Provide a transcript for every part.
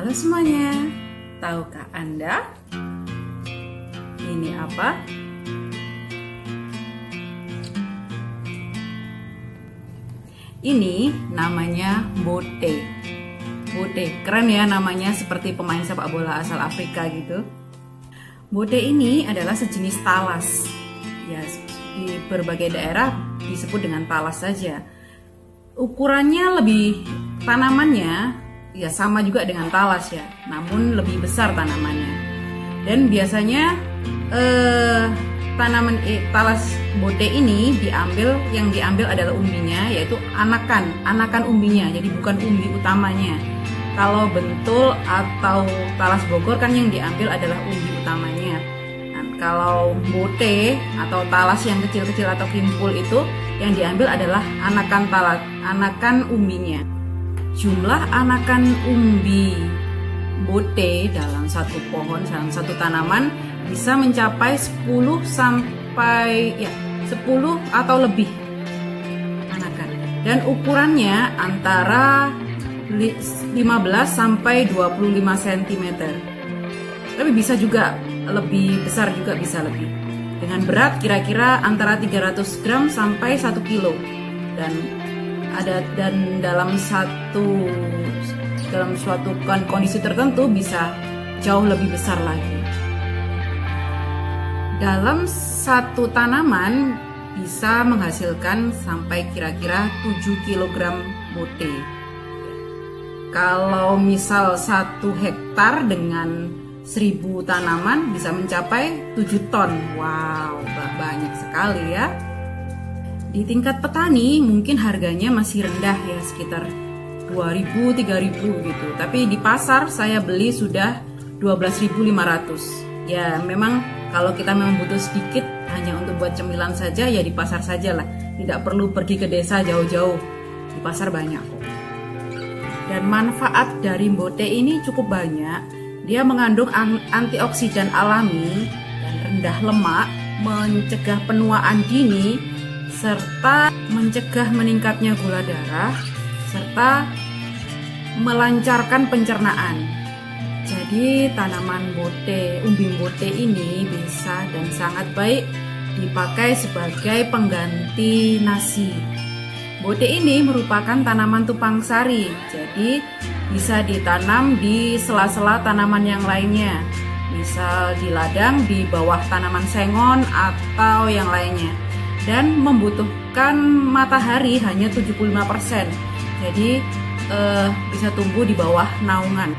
Halo semuanya, tahukah Anda ini apa? Ini namanya bote. Bote, keren ya namanya, seperti pemain sepak bola asal Afrika gitu. Bote ini adalah sejenis talas. Ya, di berbagai daerah disebut dengan talas saja. Ukurannya tanamannya ya sama juga dengan talas ya, namun lebih besar tanamannya. Dan biasanya talas bote ini yang diambil adalah umbinya, yaitu anakan umbinya, jadi bukan umbi utamanya. Kalau bentul atau talas Bogor kan yang diambil adalah umbi utamanya. Nah, kalau bote atau talas yang kecil-kecil atau kimpul itu yang diambil adalah anakan umbinya. Jumlah anakan umbi bote dalam satu pohon, dalam satu tanaman bisa mencapai 10 atau lebih anakan. Dan ukurannya antara 15 sampai 25 cm. Tapi bisa juga lebih besar, juga bisa lebih. Dengan berat kira-kira antara 300 gram sampai 1 kilo. Dan dalam suatu kondisi tertentu bisa jauh lebih besar lagi. Dalam satu tanaman bisa menghasilkan sampai kira-kira 7 kg bote. Kalau misal 1 hektar dengan 1000 tanaman bisa mencapai 7 ton. Wow, banyak sekali ya. Di tingkat petani mungkin harganya masih rendah ya, sekitar 2.000-3.000 gitu. Tapi di pasar saya beli sudah 12.500. Ya memang kalau kita memang butuh sedikit hanya untuk buat cemilan saja ya di pasar saja lah. Tidak perlu pergi ke desa jauh-jauh. Di pasar banyak kok. Dan manfaat dari bote ini cukup banyak. Dia mengandung antioksidan alami dan rendah lemak, mencegah penuaan dini, serta mencegah meningkatnya gula darah, serta melancarkan pencernaan. Jadi tanaman bote, umbi bote ini bisa dan sangat baik dipakai sebagai pengganti nasi. Bote ini merupakan tanaman tupang sari, jadi bisa ditanam di sela-sela tanaman yang lainnya. Misal di ladang, di bawah tanaman sengon atau yang lainnya. Dan membutuhkan matahari hanya 75%. Jadi bisa tumbuh di bawah naungan.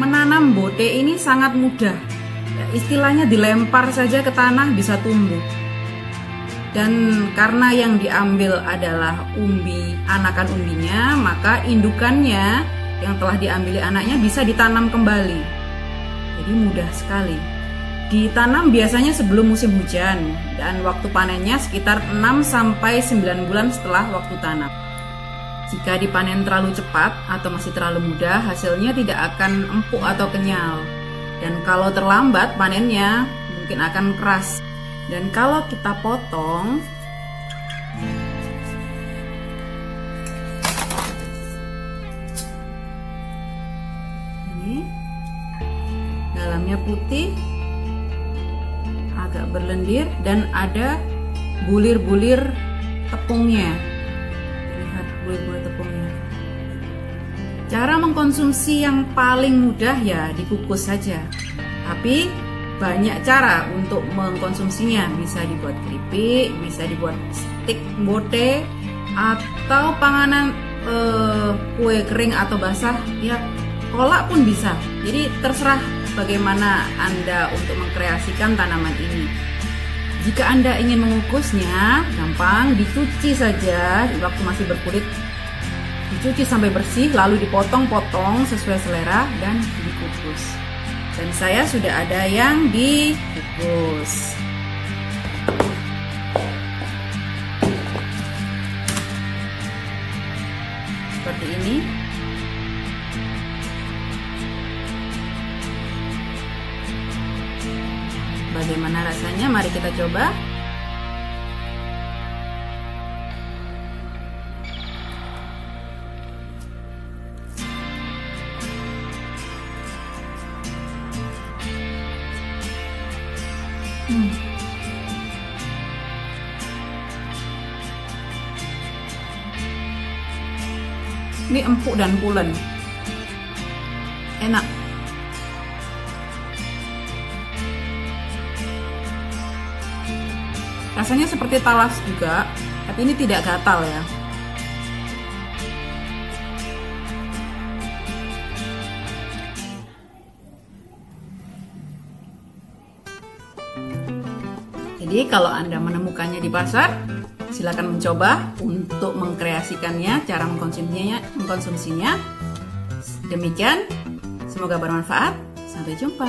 Menanam bote ini sangat mudah. Ya, istilahnya dilempar saja ke tanah bisa tumbuh. Dan karena yang diambil adalah anakan umbinya, maka indukannya yang telah diambil anaknya bisa ditanam kembali. Jadi mudah sekali. Ditanam biasanya sebelum musim hujan dan waktu panennya sekitar 6-9 bulan setelah waktu tanam. Jika dipanen terlalu cepat atau masih terlalu muda, hasilnya tidak akan empuk atau kenyal. Dan kalau terlambat panennya mungkin akan keras. Dan kalau kita potong, ini dalamnya putih, agak berlendir dan ada bulir-bulir tepungnya. Lihat bulir-bulir tepungnya. Cara mengkonsumsi yang paling mudah ya dikukus saja. Tapi banyak cara untuk mengkonsumsinya. Bisa dibuat keripik, bisa dibuat stik bote, atau panganan kue kering atau basah. Ya kolak pun bisa. Jadi terserah bagaimana Anda untuk mengkreasikan tanaman ini. Jika Anda ingin mengukusnya, gampang, dicuci saja waktu masih berkulit. Dicuci sampai bersih, lalu dipotong-potong sesuai selera dan dikukus. Dan saya sudah ada yang dikukus. Seperti ini. Bagaimana rasanya? Mari kita coba. Ini empuk dan pulen, enak. Rasanya seperti talas juga, tapi ini tidak gatal ya. Jadi kalau Anda menemukannya di pasar, silakan mencoba untuk mengkreasikannya, cara mengkonsumsinya. Demikian, semoga bermanfaat. Sampai jumpa.